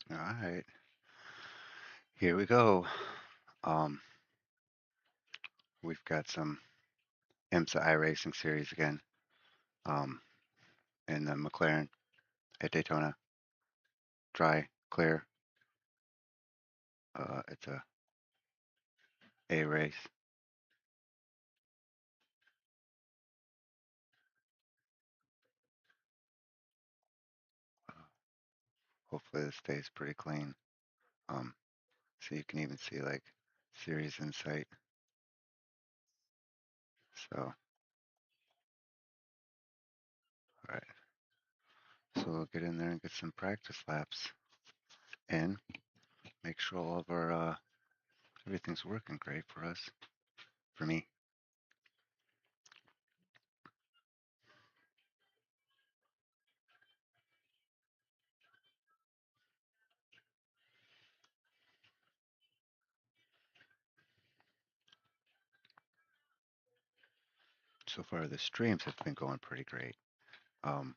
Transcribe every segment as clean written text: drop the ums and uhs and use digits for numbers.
All right, here we go. Um, we've got some IMSA iRacing series again. Um, in the Mclaren at Daytona, dry, clear. It's a race. Hopefully this stays pretty clean. Um, so you can even see like series insight. So, all right. So we'll get in there and get some practice laps in. Make sure all of our everything's working great for us. For me. So far the streams have been going pretty great. I'm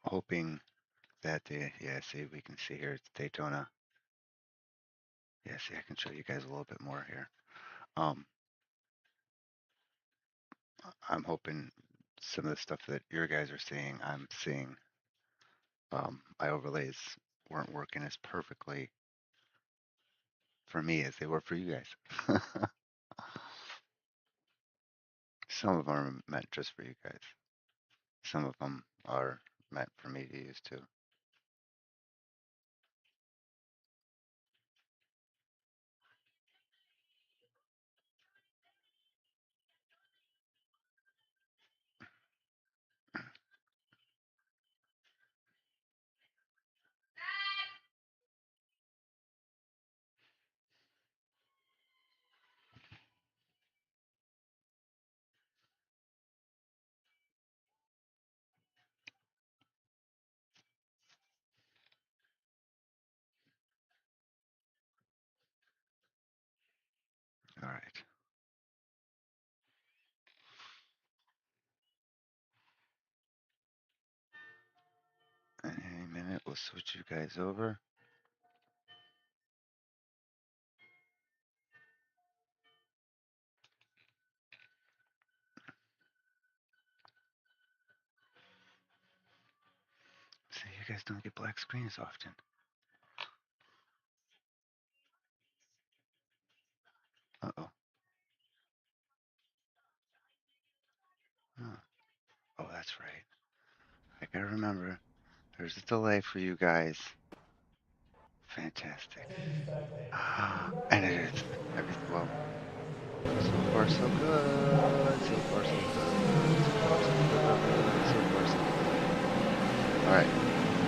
hoping that see, we can see here it's Daytona. Yeah, see, I can show you guys a little bit more here. I'm hoping some of the stuff that your guys are seeing, I'm seeing. My overlays weren't working as perfectly for me as they were for you guys. Some of them are meant just for you guys. Some of them are meant for me to use too. All right. In any minute, we'll switch you guys over. See, you guys don't get black screens often. Uh-oh. Oh. Oh, that's right. I gotta remember. There's a delay for you guys. Fantastic. And it is. Well, so far so good. So far so good. So far so good. So far so good. All right.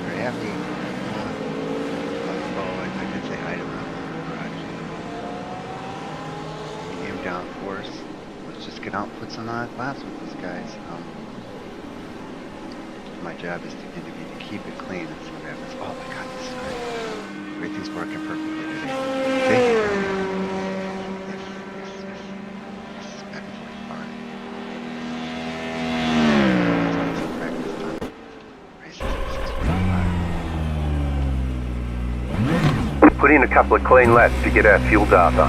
Very happy. I did say hi to him in the garage. Medium downforce. Let's just get out and put some laps with these guys. My job is to keep it clean and see what happens. Oh my God, this is great. Everything's working perfectly today. See? Yes. Back and forth. All right. Practice time. Races 6:45. Put in a couple of clean laps to get our fuel data.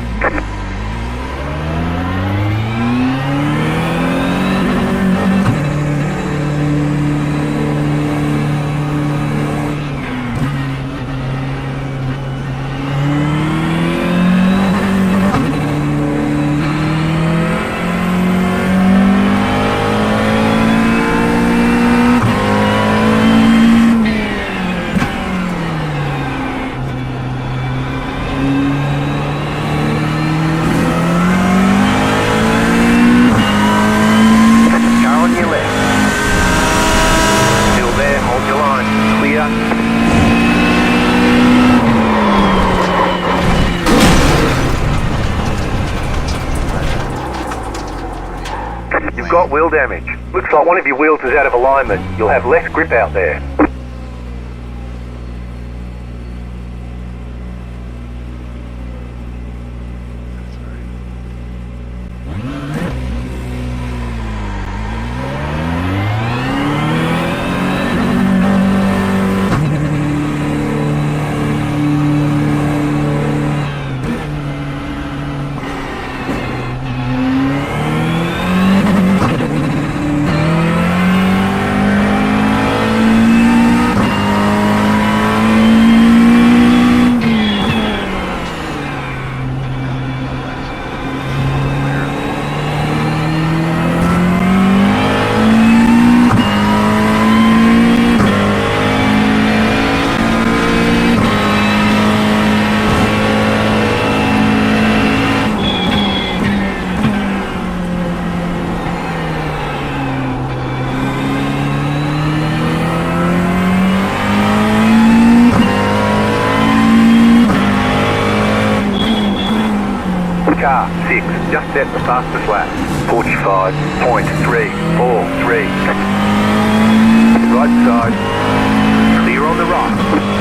Got wheel damage. Looks like one of your wheels is out of alignment. You'll have less grip out there. just set the fastest lap. 45.343. Right side. Clear on the right.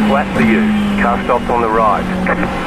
Flat for you. Car stops on the right.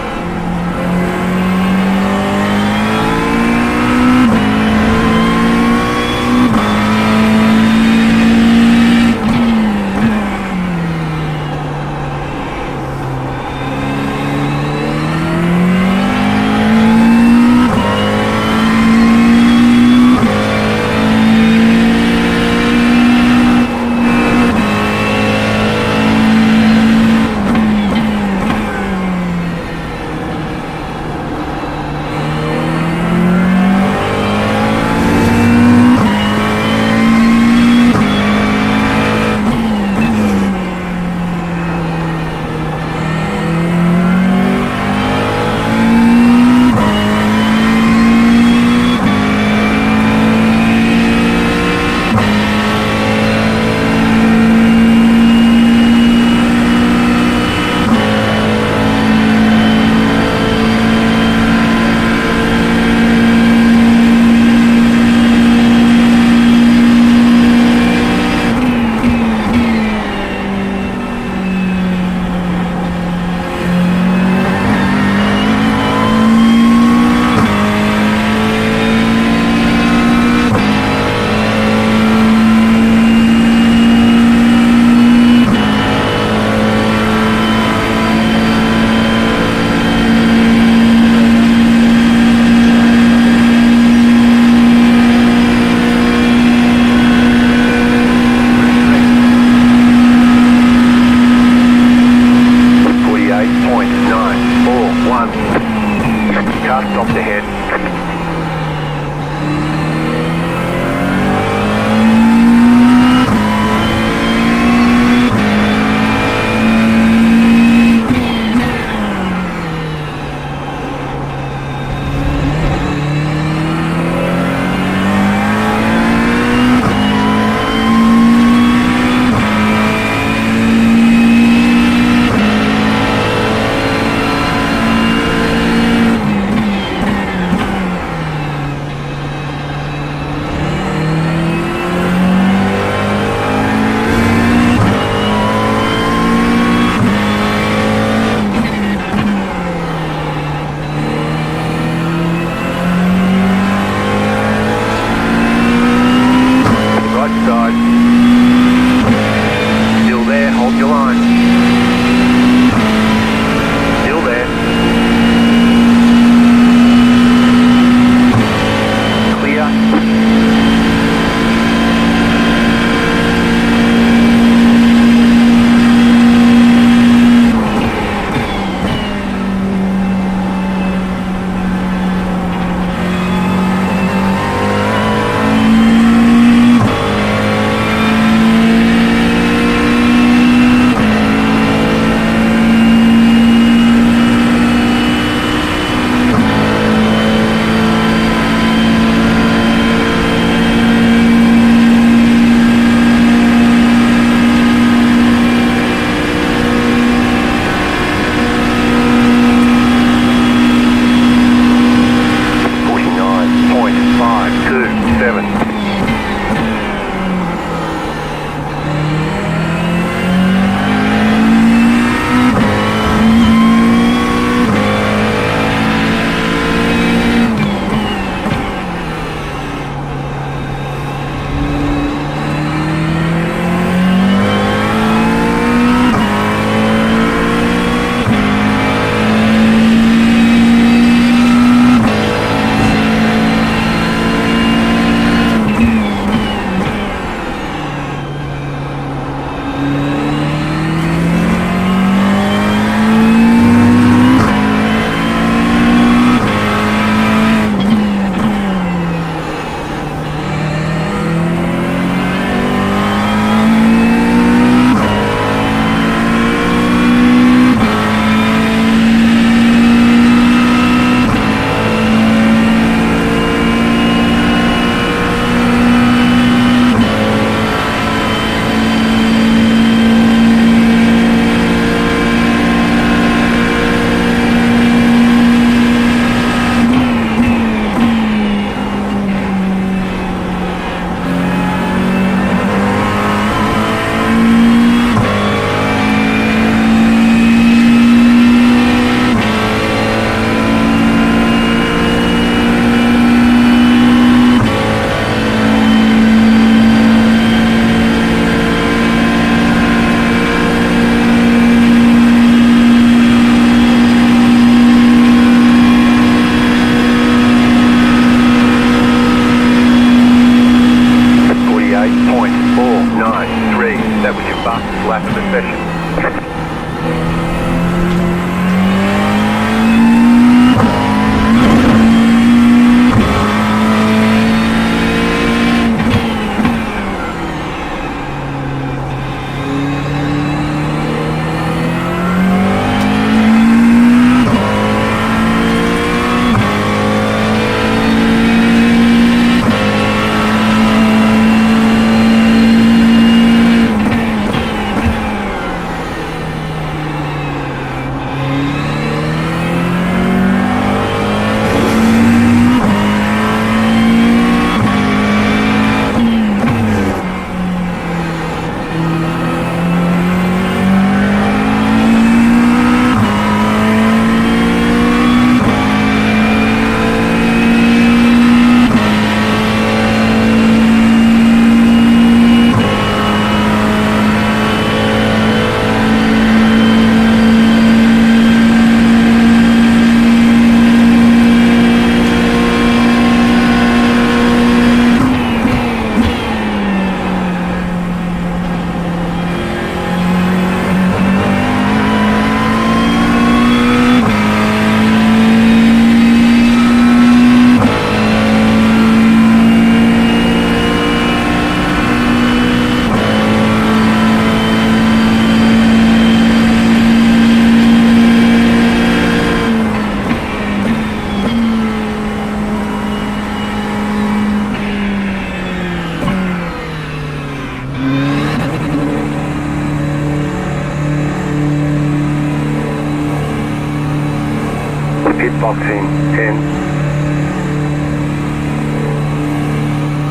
Pit box in 10,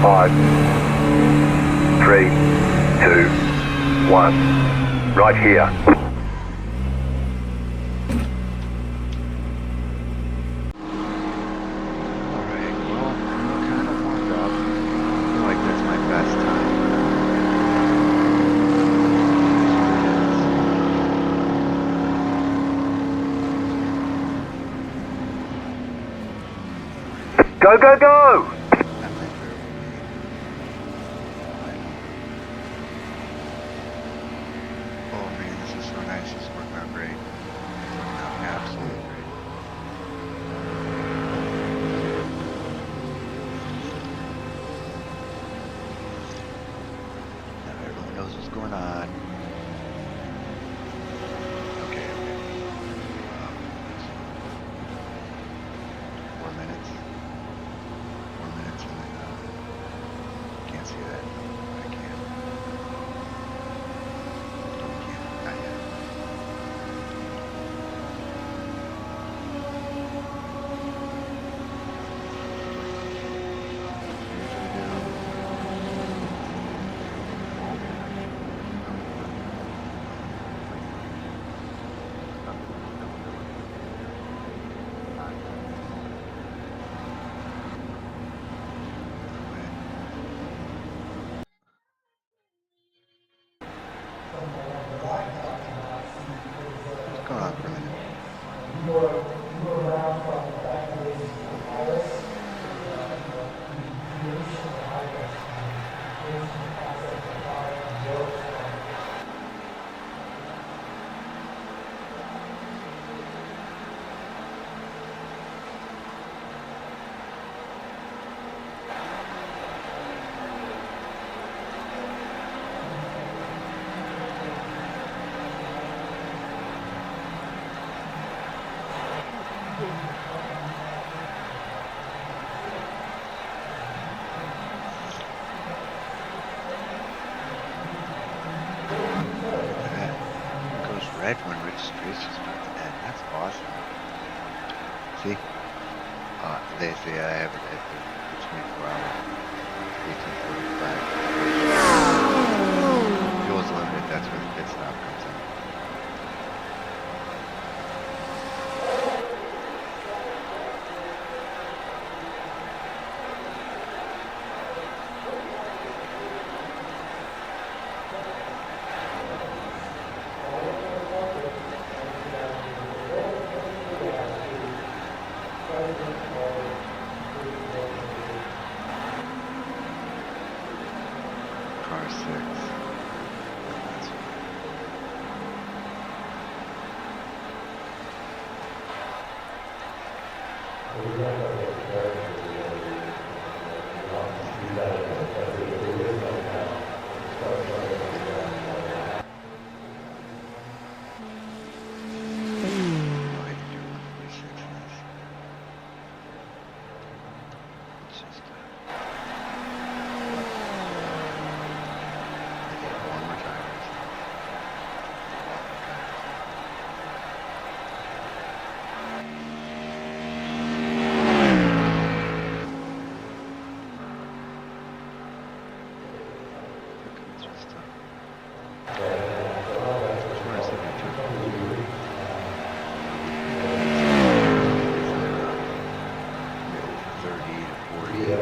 5, 3, 2, 1. Right here. Alright, well, I'm kind of warmed up. I feel like that's my best time. Go, go, go! That might very well be. Oh man, this is so nice. This is working out great. It's working out absolutely great. Now everyone knows what's going on. Okay, okay. 4 minutes. 4 minutes and then can't see that. I can't. No, we can't. Not yet. Usually do. What's going on for a minute? Goes red when registration's about to end. That's awesome. See? They say I have it at the 24-hour, 1845. Fuel's limited, that's where the pit stop comes in. Car 6. That's Oh, I did do 146 in this. It's just, I did one more tires. It's just, 272. 30 to 40.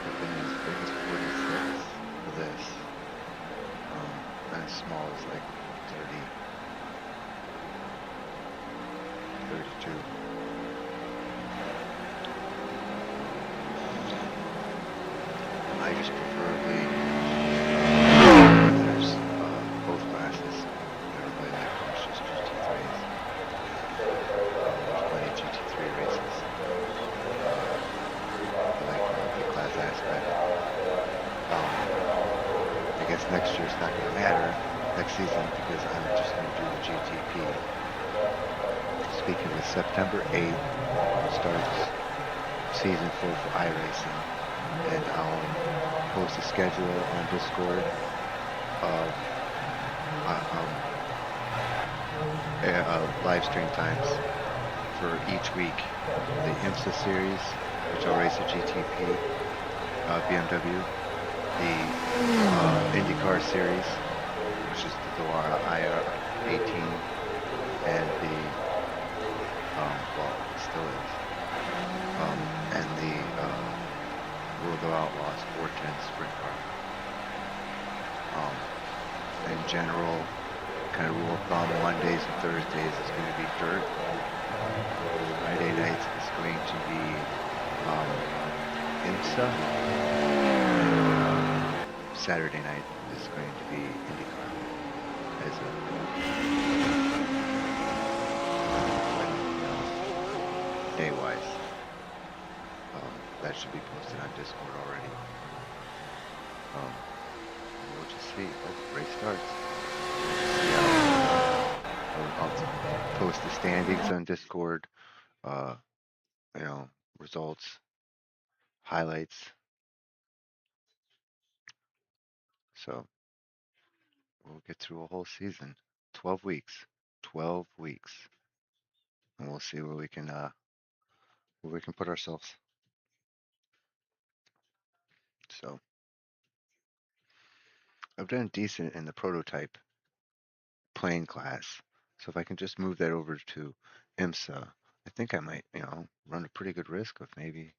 I've been as big as 46 for this. And as small as like 30, 32. I just preferably there's both classes. Everybody like it's just GT3s. There's plenty of GT3 races. I like the class aspect. I guess next year's not going to matter next season because I'm just going to do the GTP. Speaking of September 8th starts season 4 for iRacing, and I'll post a schedule on Discord of live stream times for each week. The IMSA series, which I'll race a GTP, BMW. The IndyCar series, which is the Daytona IR18, and the well, it still is, and the World of Outlaws 410 Sprint Car. In general, kind of rule of thumb, Mondays and Thursdays is going to be dirt. Friday nights is going to be IMSA. Saturday night is going to be IndyCar as a day-wise. That should be posted on Discord already. We'll just see. Oh, race starts. I'll post the standings on Discord. Results, highlights. So we'll get through a whole season, 12 weeks, 12 weeks, and we'll see where we can put ourselves. So I've done decent in the prototype plane class. So if I can just move that over to IMSA, I think I might, run a pretty good risk of maybe,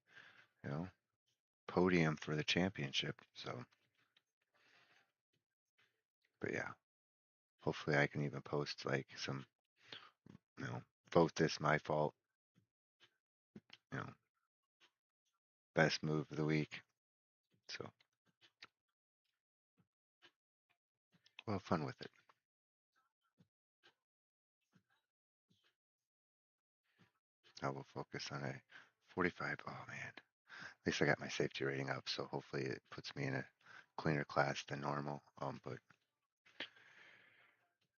podium for the championship. So, but yeah, hopefully I can even post like some, vote this my fault, best move of the week. So we'll have fun with it. I will focus on a 45. Oh man, at least I got my safety rating up, so hopefully it puts me in a cleaner class than normal. But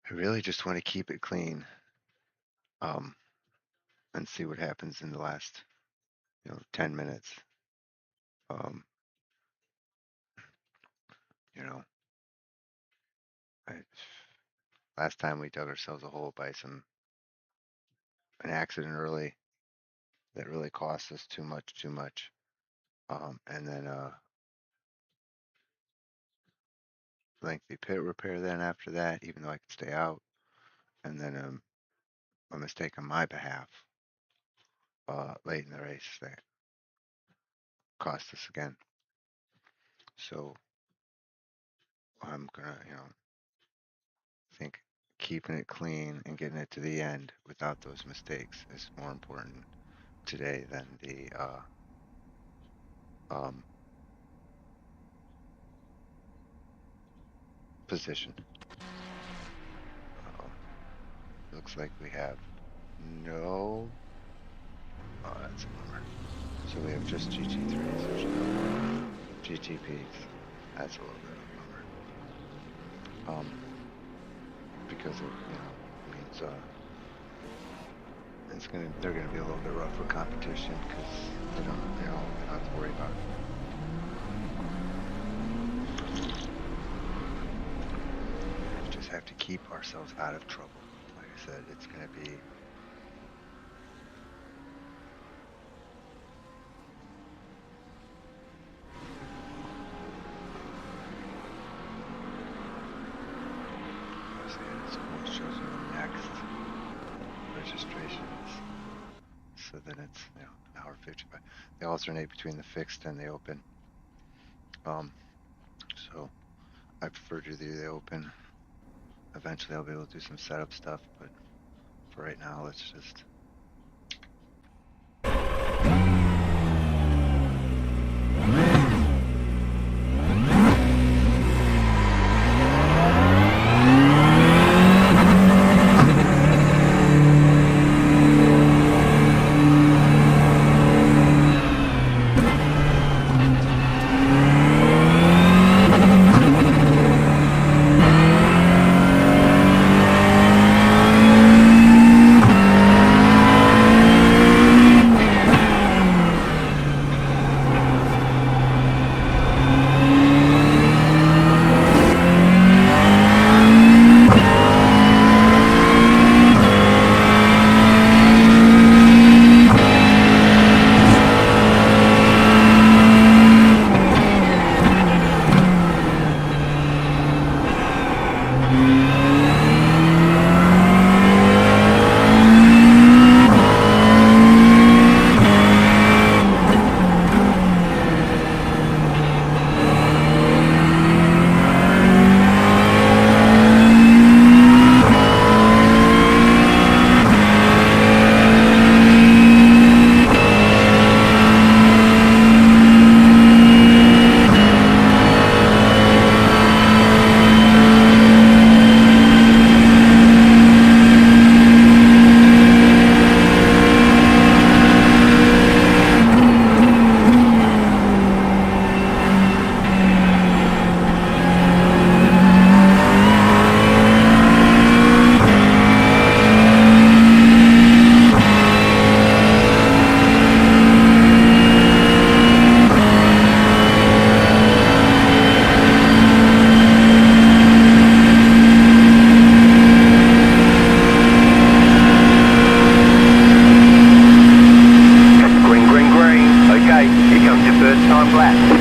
I really just want to keep it clean, and see what happens in the last, 10 minutes. You know, last time we dug ourselves a hole by an accident early that really cost us too much. And then lengthy pit repair then after that, even though I could stay out. And then a mistake on my behalf late in the race that cost us again. So I'm gonna, think keeping it clean and getting it to the end without those mistakes is more important today than the position. Looks like we have no. Oh, that's a bummer. So we have just GT3s. There's no GTPs. That's a little bit of a bummer. Because it, means they're gonna be a little bit rougher competition because they don't, have to worry about it. We just have to keep ourselves out of trouble. Like I said, it's gonna be. It shows you the next registrations. So then it's, an hour 55. They alternate between the fixed and the open. So I prefer to do the open. Eventually I'll be able to do some setup stuff, but for right now, let's just. lap.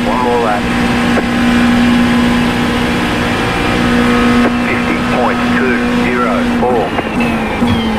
One more lap. 50.204.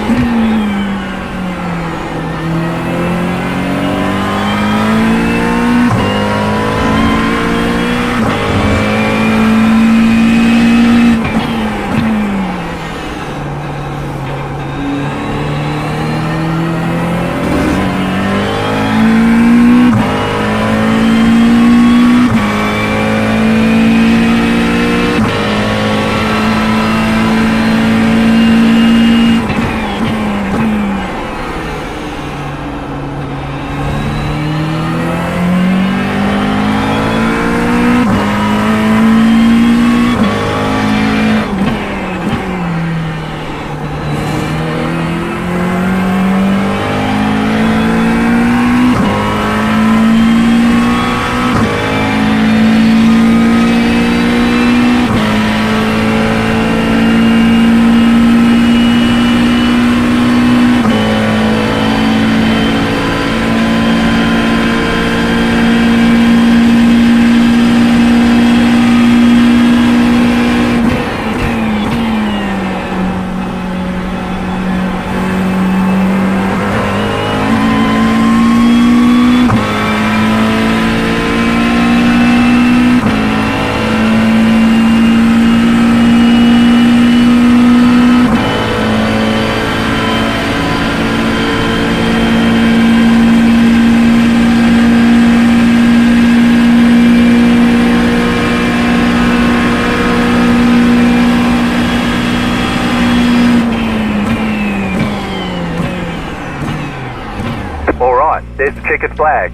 Alright, there's the checkered flag.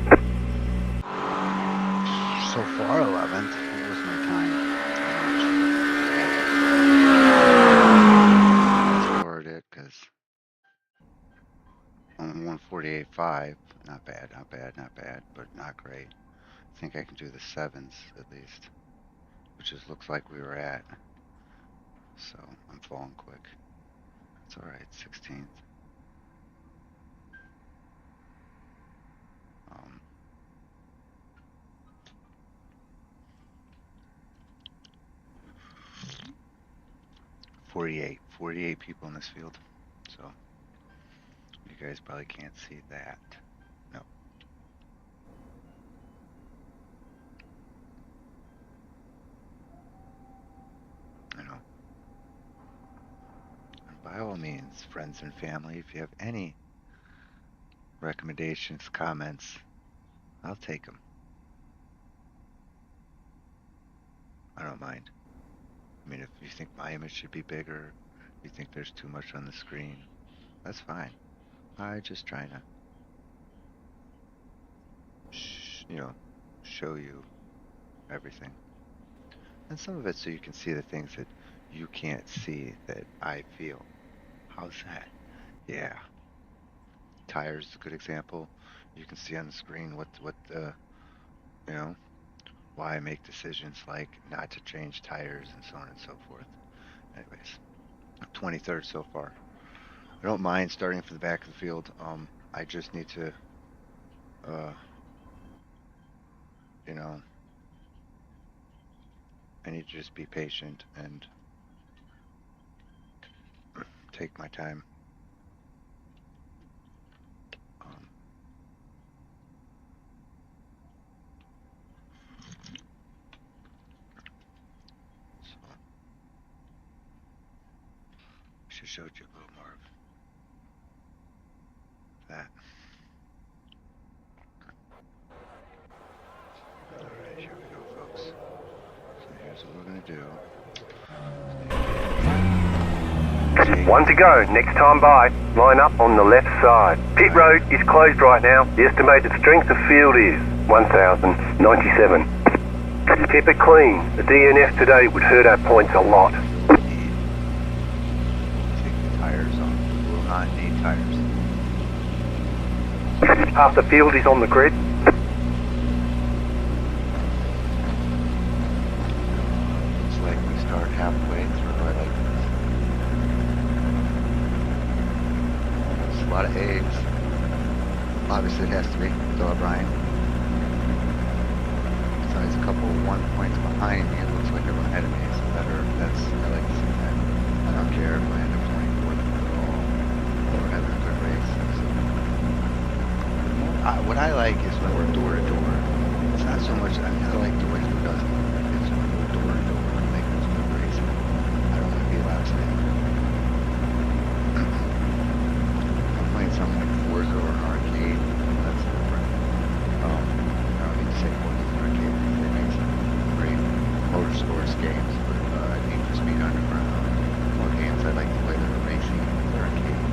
So far, 11th. What was my time? I scored it because I'm 148.5. Not bad, not bad, not bad, but not great. I think I can do the sevens at least, which is looks like we were at. So I'm falling quick. It's all right. 16th. Um, 48 people in this field. So you guys probably can't see that. No, I know. And by all means, friends and family, if you have any recommendations, comments, I'll take them. I don't mind. I mean, if you think my image should be bigger, you think there's too much on the screen, that's fine. I just trying to show you everything. And some of it so you can see the things that you can't see that I feel. How's that? Yeah. Tires is a good example. You can see on the screen what the you know why I make decisions like not to change tires and so on and so forth. Anyways, 23rd so far. I don't mind starting from the back of the field. I just need to, uh, you know, I need to just be patient and take my time. Um, so I should have showed you a little more of that. All right, here we go, folks. So here's what we're gonna do. One to go, next time by. Line up on the left side. Pit road is closed right now. The estimated strength of field is 1,097. Keep it clean. The DNF today would hurt our points a lot. Take the tires off. We will not need tires. Half the field is on the grid. Looks like we start halfway through. I like this. It's a lot of A's. Obviously it has to be. So Brian. Besides a couple 1 points behind me, it looks like everyone ahead of me is better. I like to see that. I don't care if I end up 24th at all. We're having a good race. So, what I like is when we're door to door. It's not so much. I like the race who doesn't. It's when we're door to door. I think it's good racing. I don't want to be last in. I'm playing something like Forza or an arcade. That's different. I don't need to say Forza is an arcade. They make some great motorsports games, but Need for Speed Underground, more games I like to play that are racing in the arcade.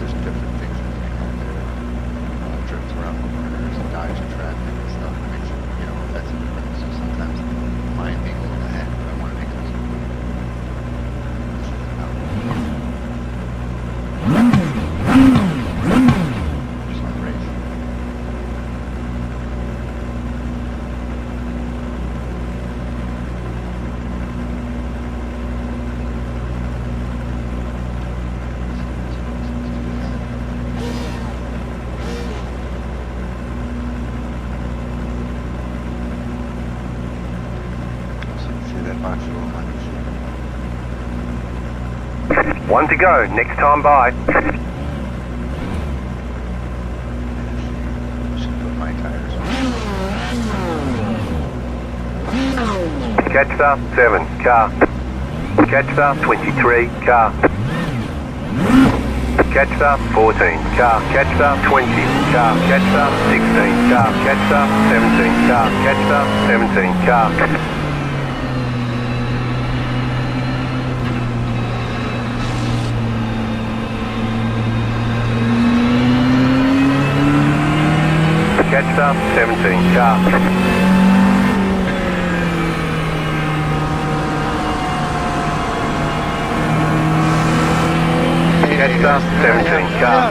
There's different things that you can have there. Drifts around the corners and dodging traffic and stuff. It makes it, that's a difference. So sometimes mine being a little ahead, but I want to make it look good. Just want to race. One to go, next time by. Should put my tires on. Catch star 7, car. Catch star 23, car. Catch star 14, car. Catch star 20, car. Catch star 16, car. Catch star 17, car. Catch star 17, car. Catch star 17, car. Catch star 17, car.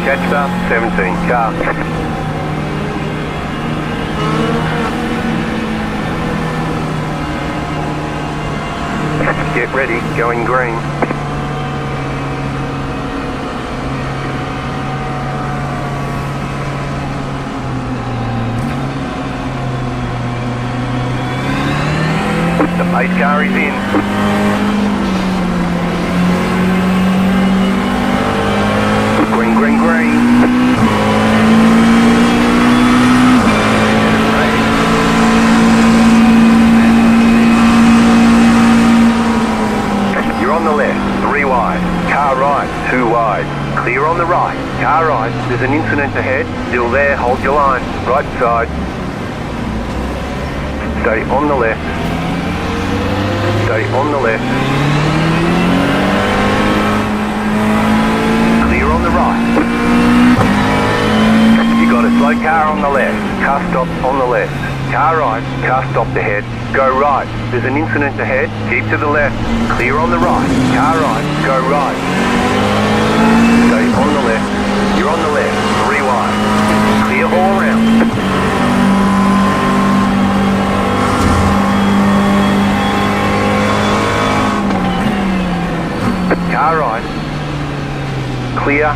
Catch star 17, car. Get ready, going green. The pace car is in. Green, green, green. You're on the left, 3 wide. Car right, 2 wide. Clear on the right. Car right, there's an incident ahead. Still there, hold your line. Right side. Stay on the left. Stay on the left. Clear on the right. car stopped on the left. Car right, car stopped ahead. Go right. There's an incident ahead. Keep to the left. Clear on the right. Car right, go right. Stay on the left. You're on the left. 3 wide. Clear all around. Car right. Clear.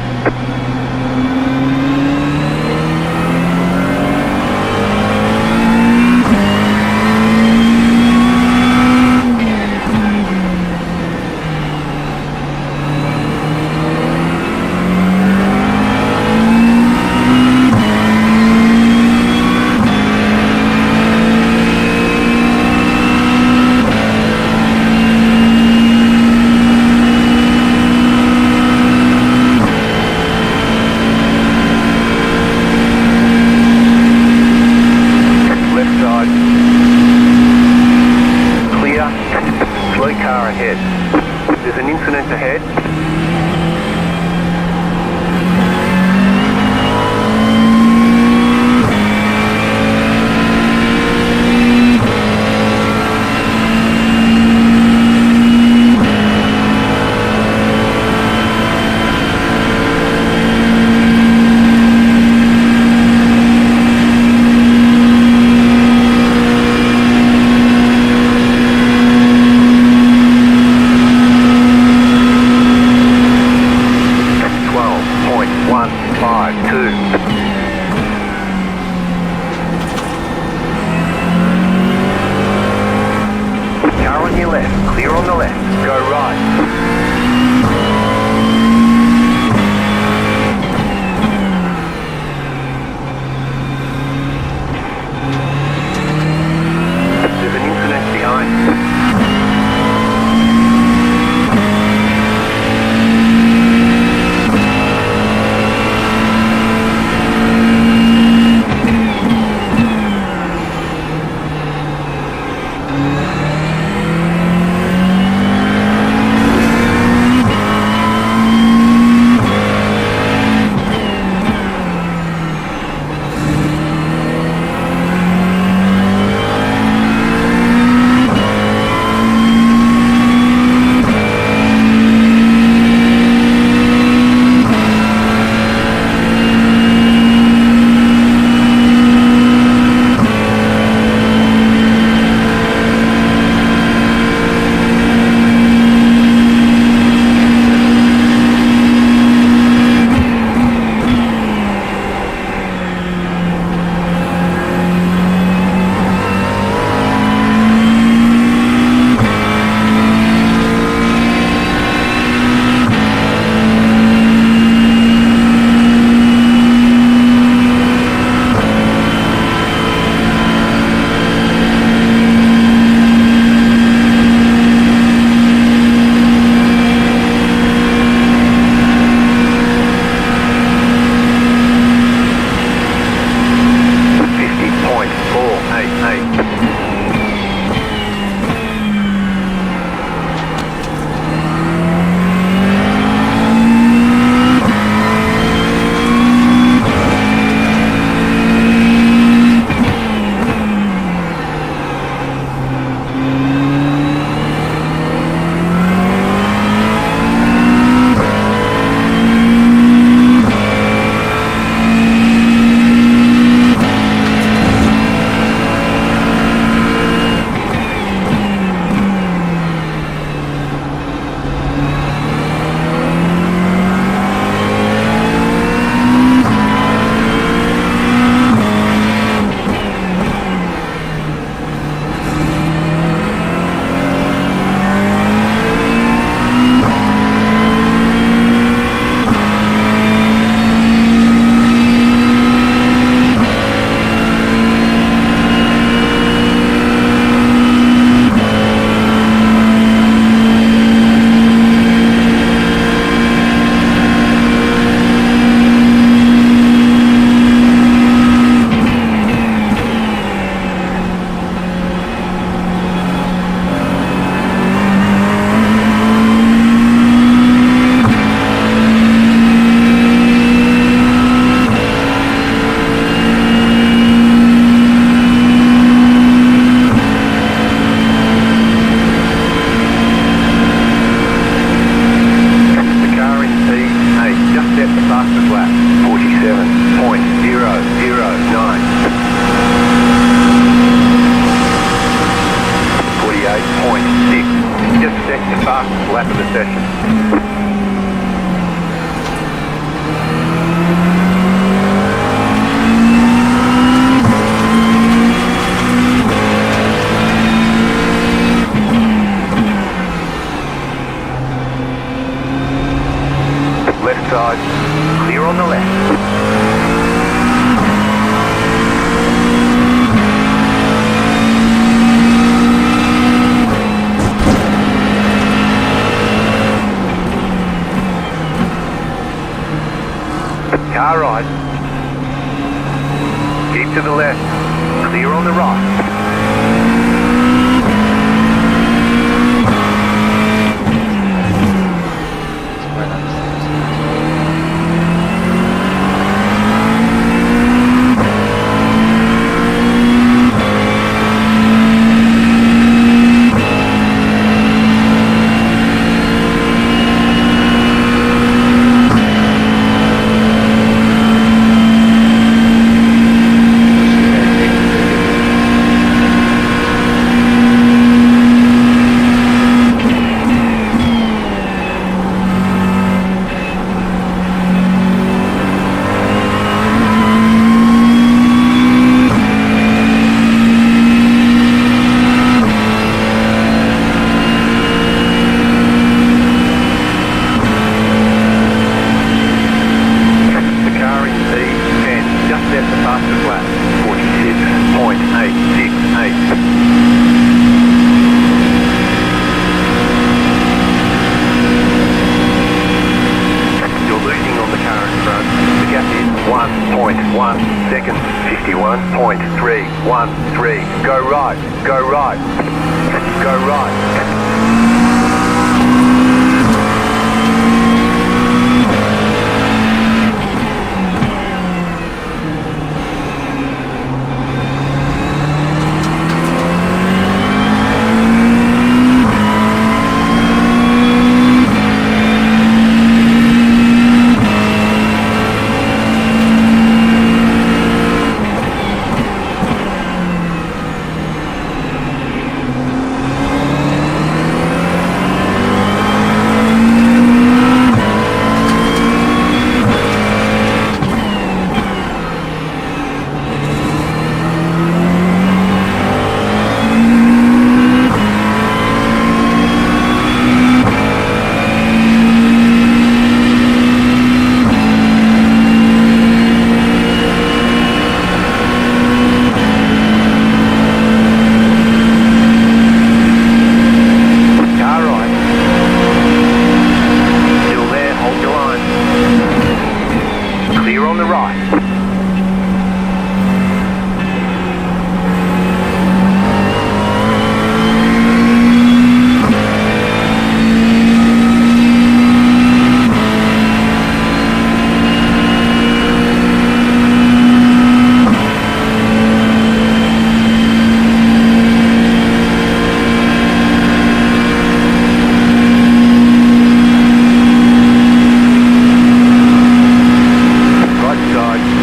set the fastest lap. 47.009. 48.6. Just set your fastest lap of the session. Left side, clear on the left. Car right. Keep to the left. Clear on the right. Go right, go right, go right. Right side.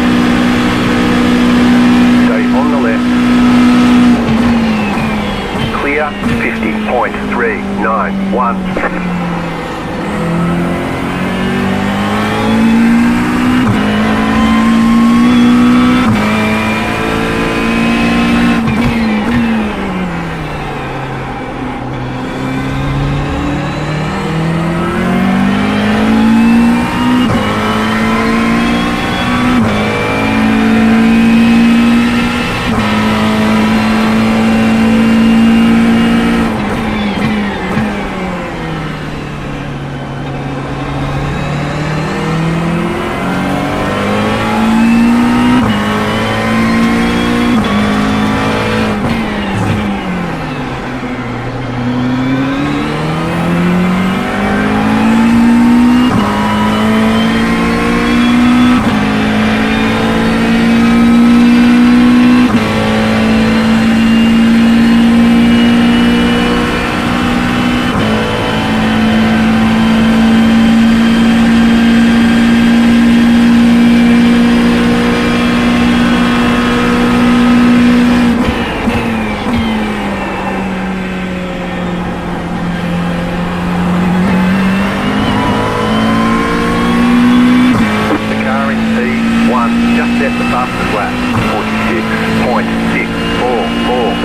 Fastest lap, 46.644.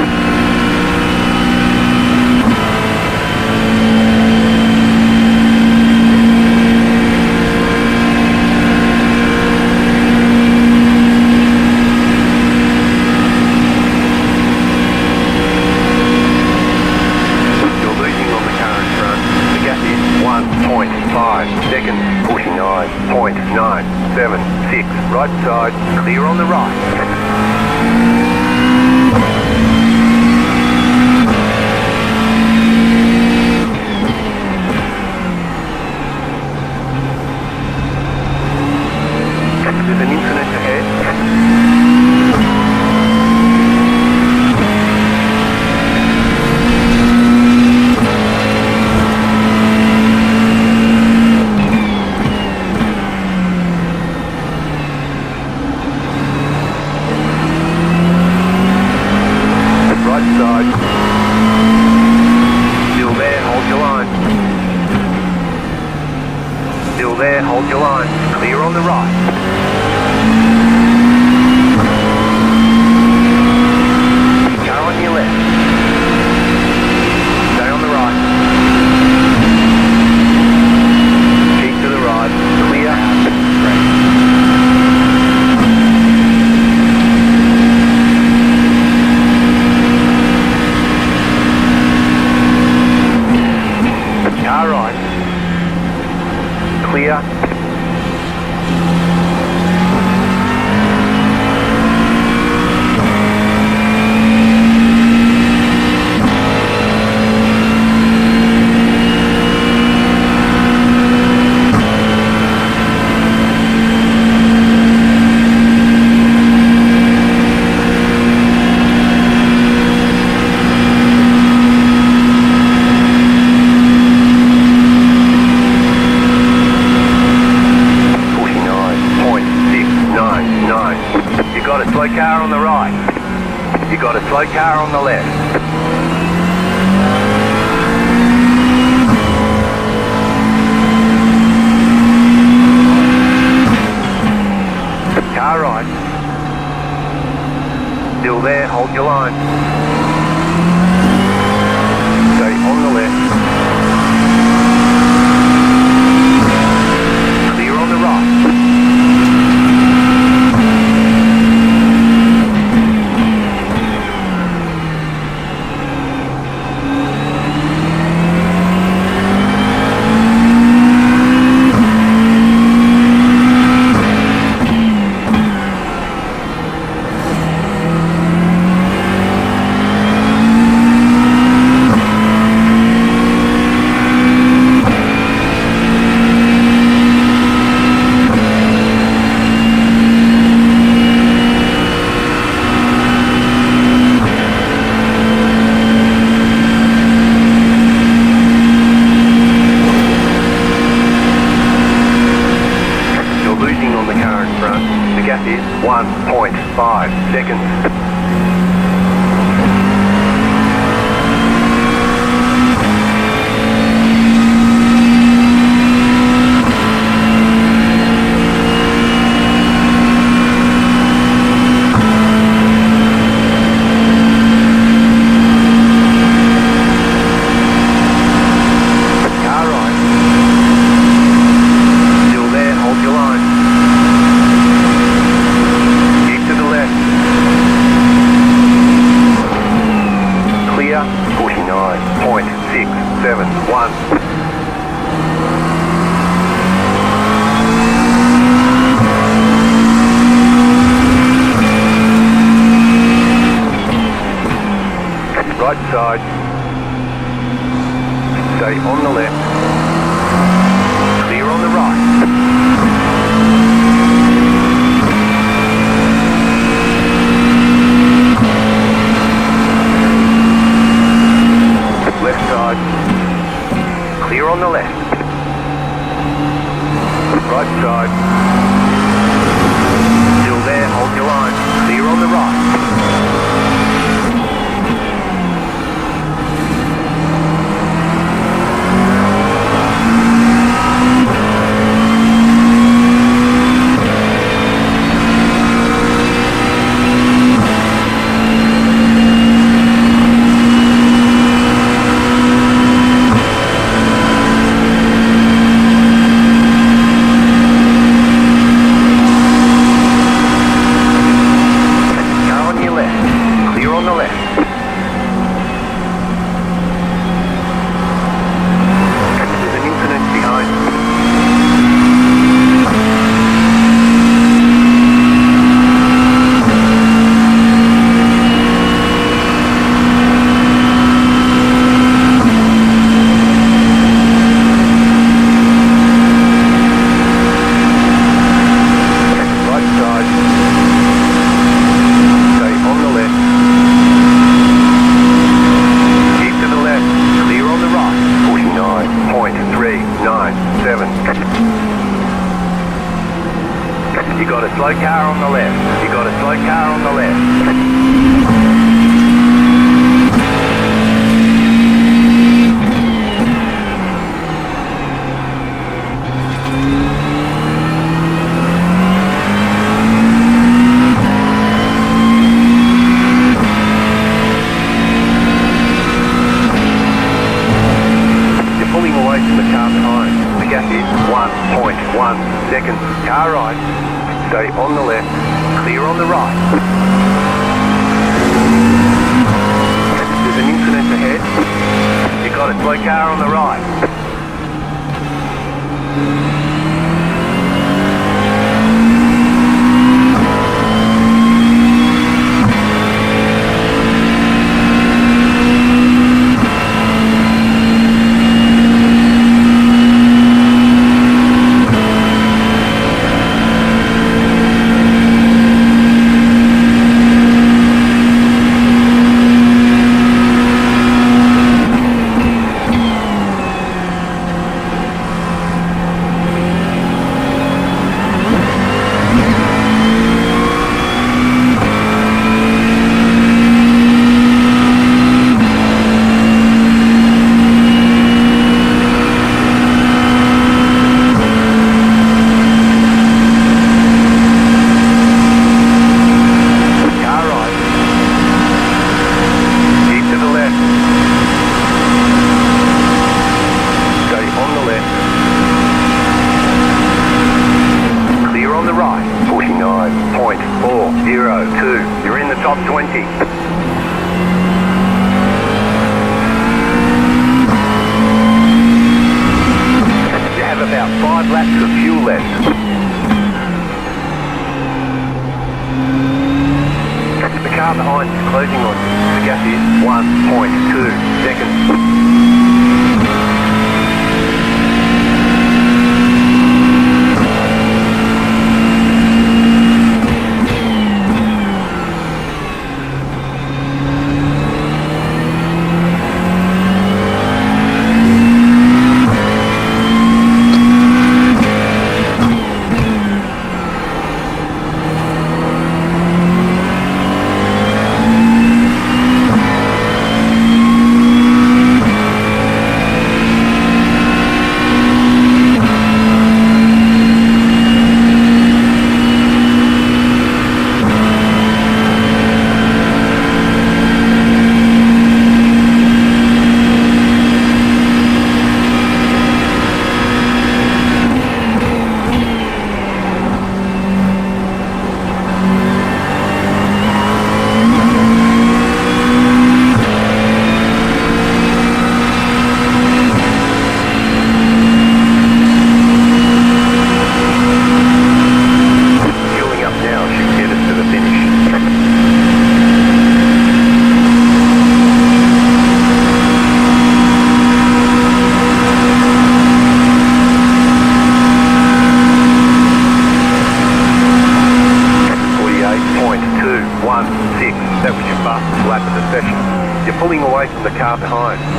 Seconds, pushing 9.976. Right side, clear on the right. There's an incident ahead. Still there, hold your line. Clear on the right. Car on your left. Stay on the right. Keep to the right. Clear. Straight. Car right. Clear. Slow car on the right. You got a slow car on the left. Car right. Still there, hold your line. Stay on the left. Clear on the right. Gap is 1.5 seconds. Clear, 49.671. Right side, stay on the left, clear on the right. Left side, clear on the left. Right side, still there, hold your line, clear on the right. You got a slow car on the left. You got a slow car on the left. Seconds, car right, stay on the left, clear on the right. There's an incident ahead. You've got a slow car on the right.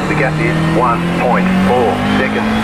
The gap is 1.4 seconds.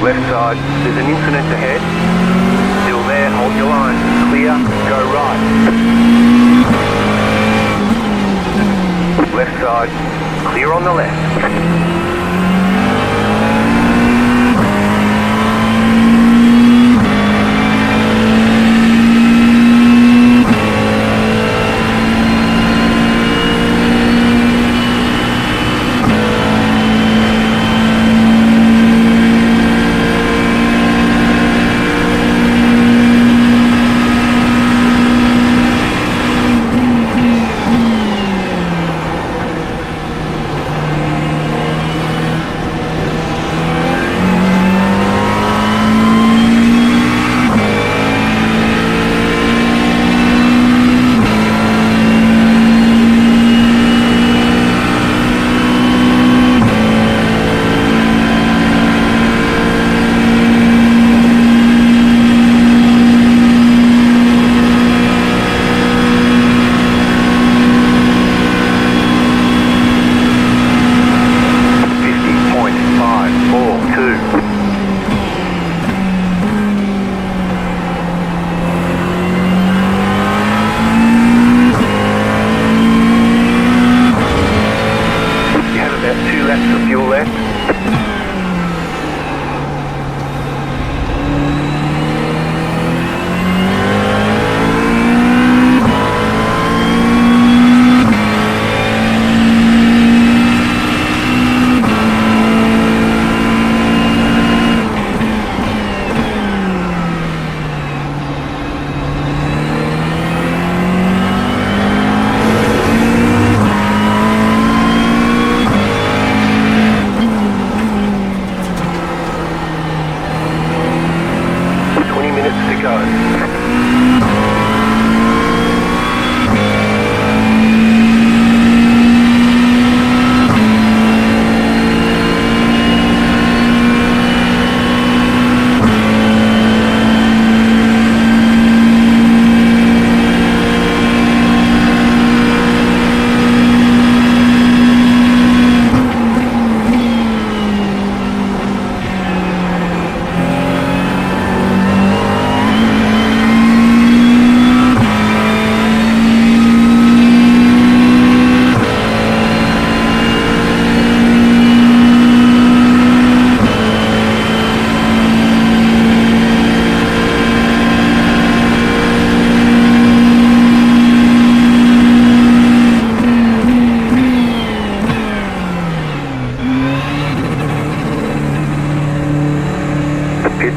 Left side, there's an incident ahead. Still there, hold your line. Clear, go right. Left side, clear on the left.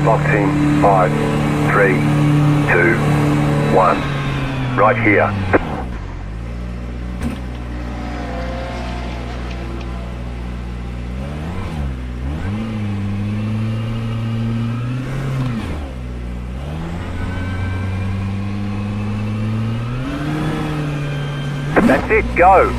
Boxing, 5, 3, 2, 1. Right here. That's it, go.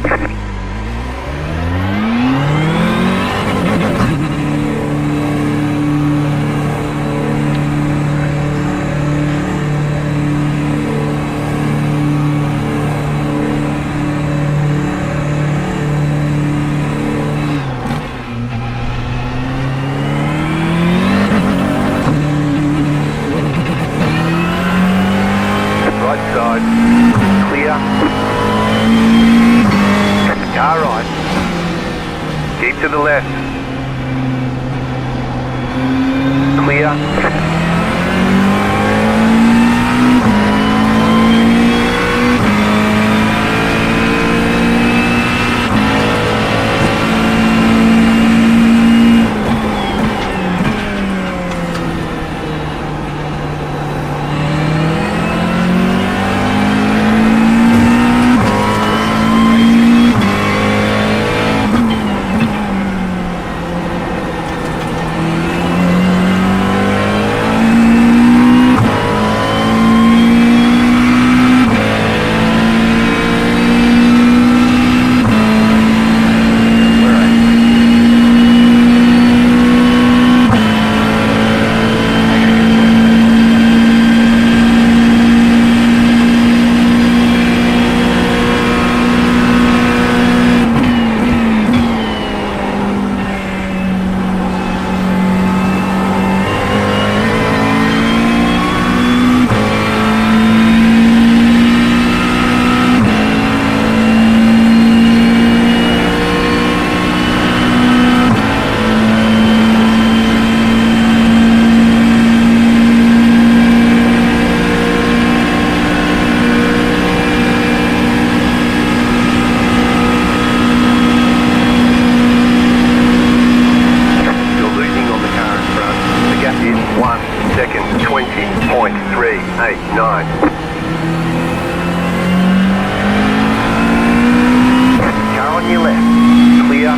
seconds, 20.389. Car on your left, clear.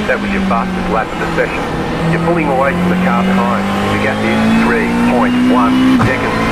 That was your fastest lap of the session. You're pulling away from the car behind. The gap is 3.1 seconds.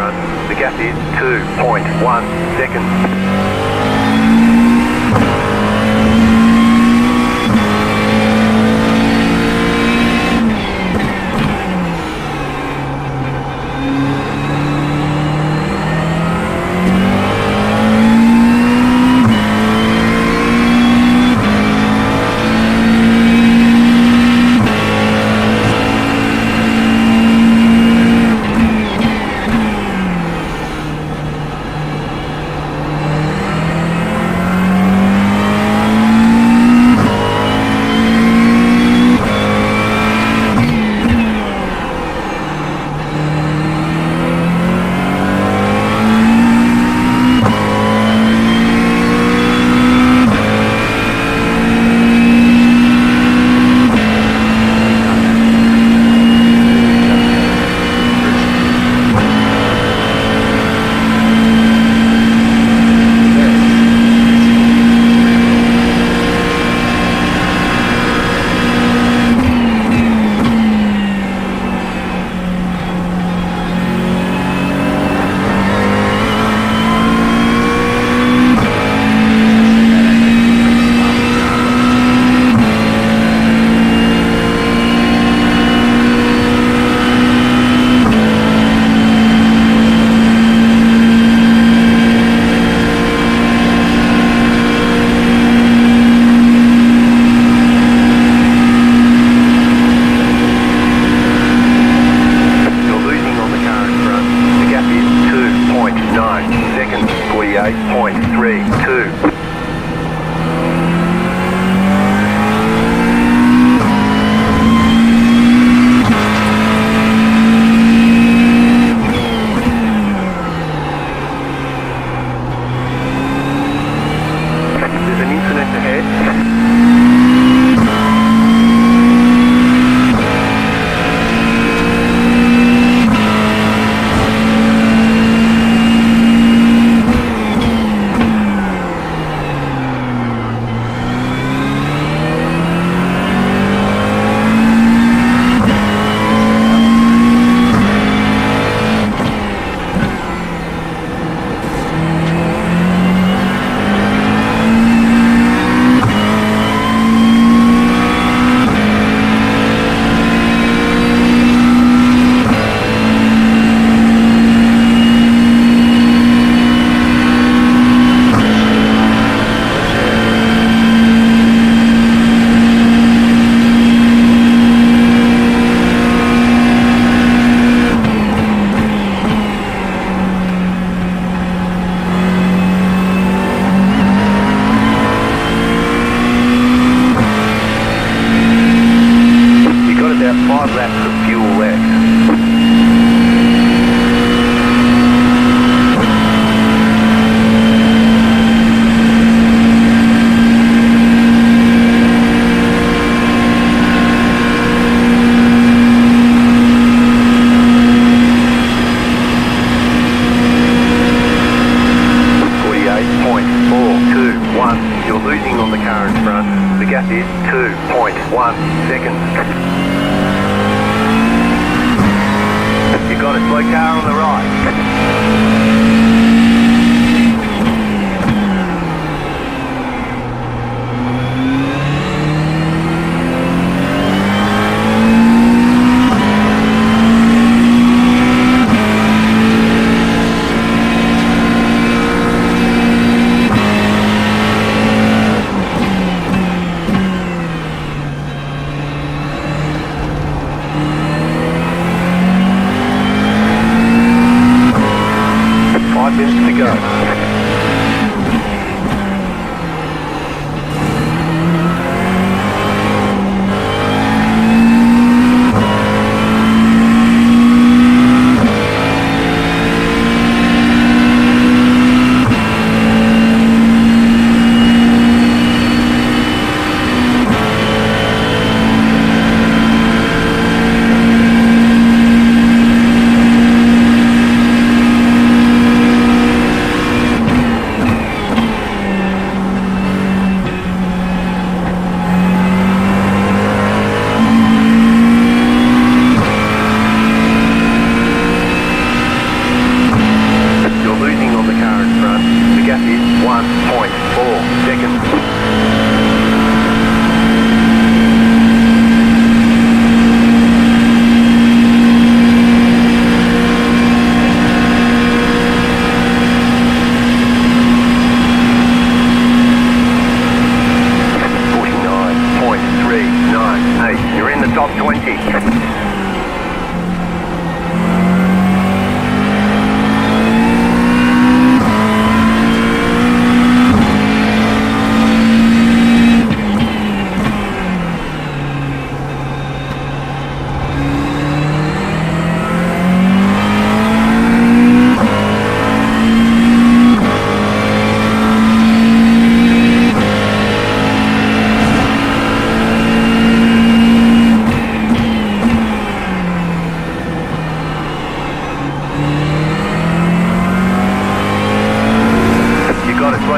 front. The gap is 2.1 seconds.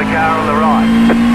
yellow car on the right.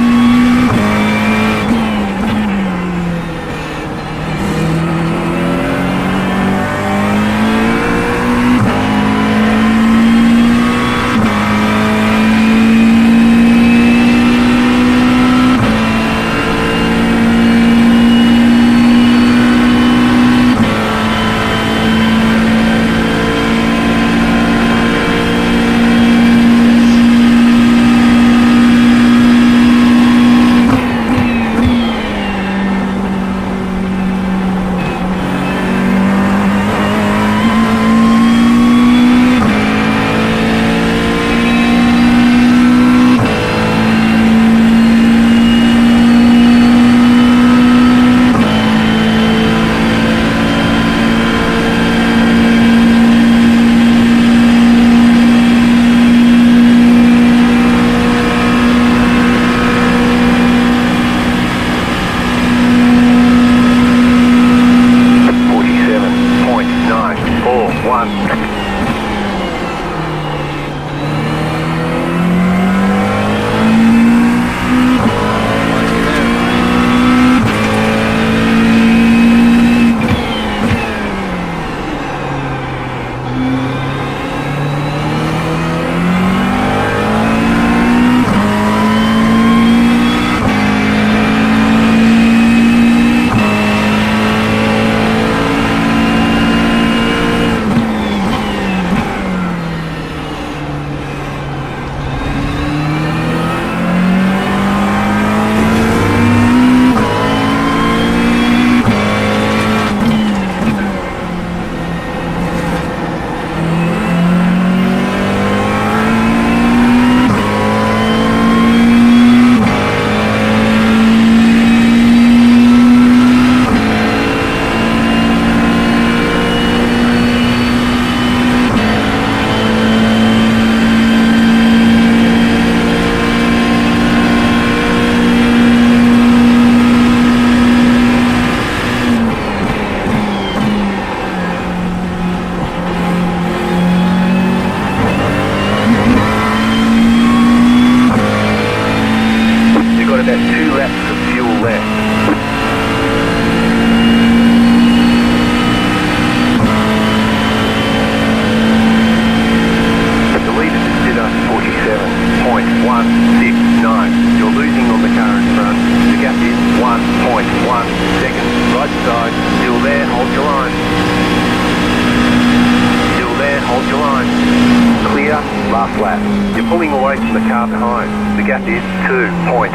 You're pulling away from the car behind. The gap is 2.6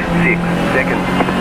seconds.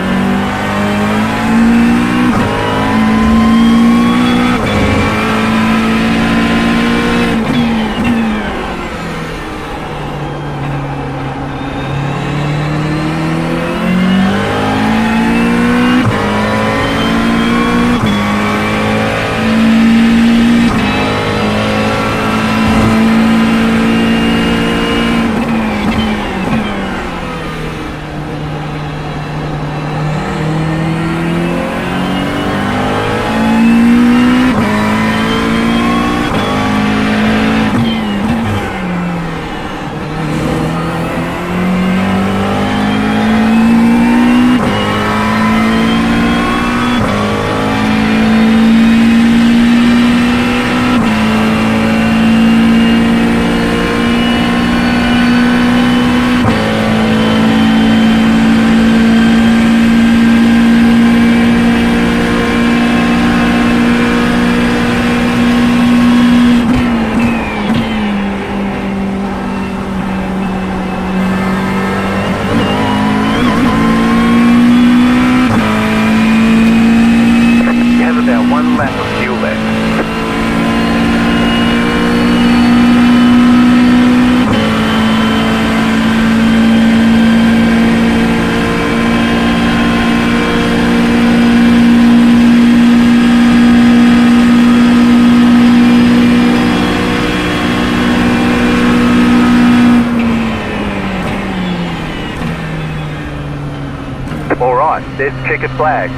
Alright, there's checkered flag.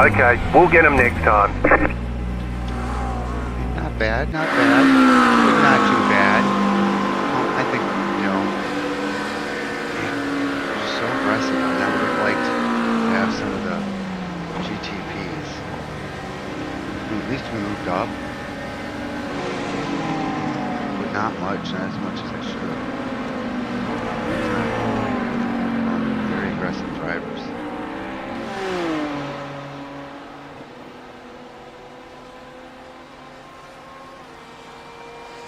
Okay, we'll get them next time. Not bad, not bad. But not too bad. I think, not as much as I should have. Very aggressive drivers.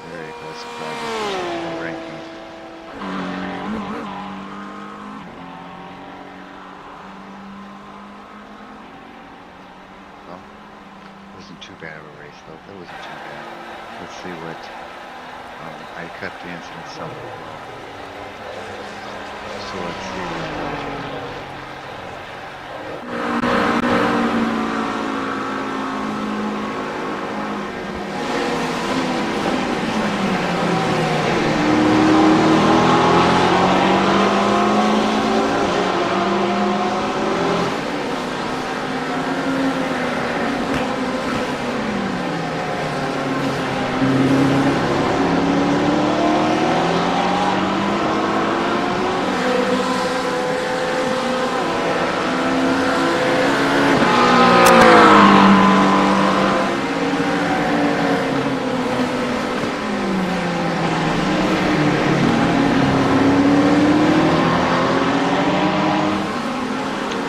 Very aggressive drivers for ranking. Well, it wasn't too bad of a race, though. That wasn't too bad. Let's see what I cut the incident somewhat long. So let's see what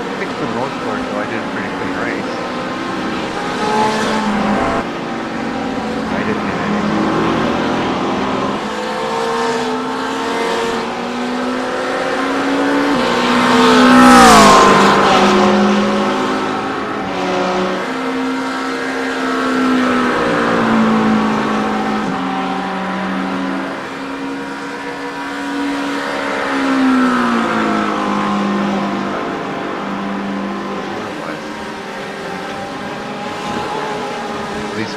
I think for the most part, though, I did a pretty clean race. I didn't hit anything. At least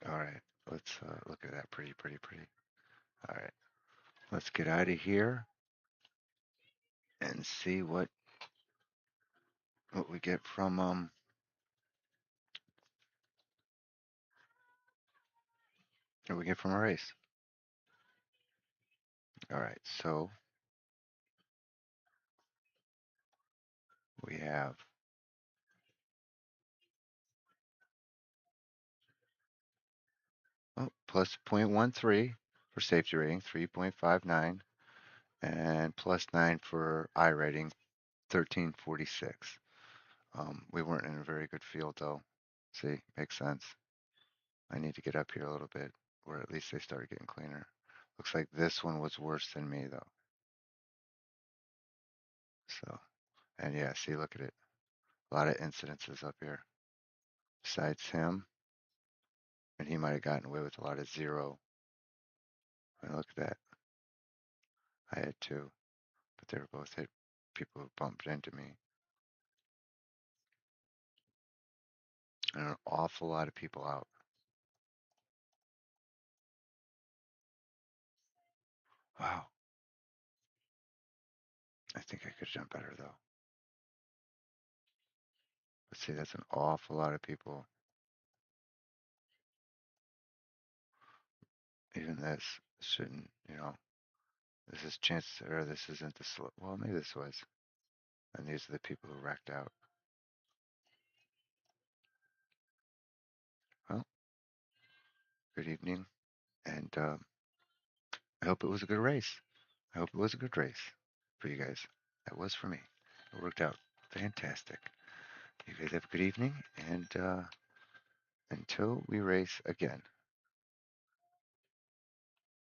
all right. Let's look at that. Pretty, pretty, pretty. All right. Let's get out of here and see what we get from what we get from a race. All right. So we have plus 0.13 for safety rating, 3.59, and plus 9 for iRating, 1346. We weren't in a very good field though. See, makes sense. I need to get up here a little bit, or at least they started getting cleaner. Looks like this one was worse than me though. So, and yeah, see, look at it. A lot of incidences up here. Besides him, and he might have gotten away with a lot of zero. And look at that. I had two, but they were both hit people who bumped into me. And an awful lot of people out. Wow. I think I could have done better though. Let's see, that's an awful lot of people. Even this shouldn't, this is chance, or this isn't the slow. Well, maybe this was. And these are the people who wrecked out. Well, good evening, and I hope it was a good race. I hope it was a good race for you guys. That was for me. It worked out fantastic. You guys have a good evening, and until we race again.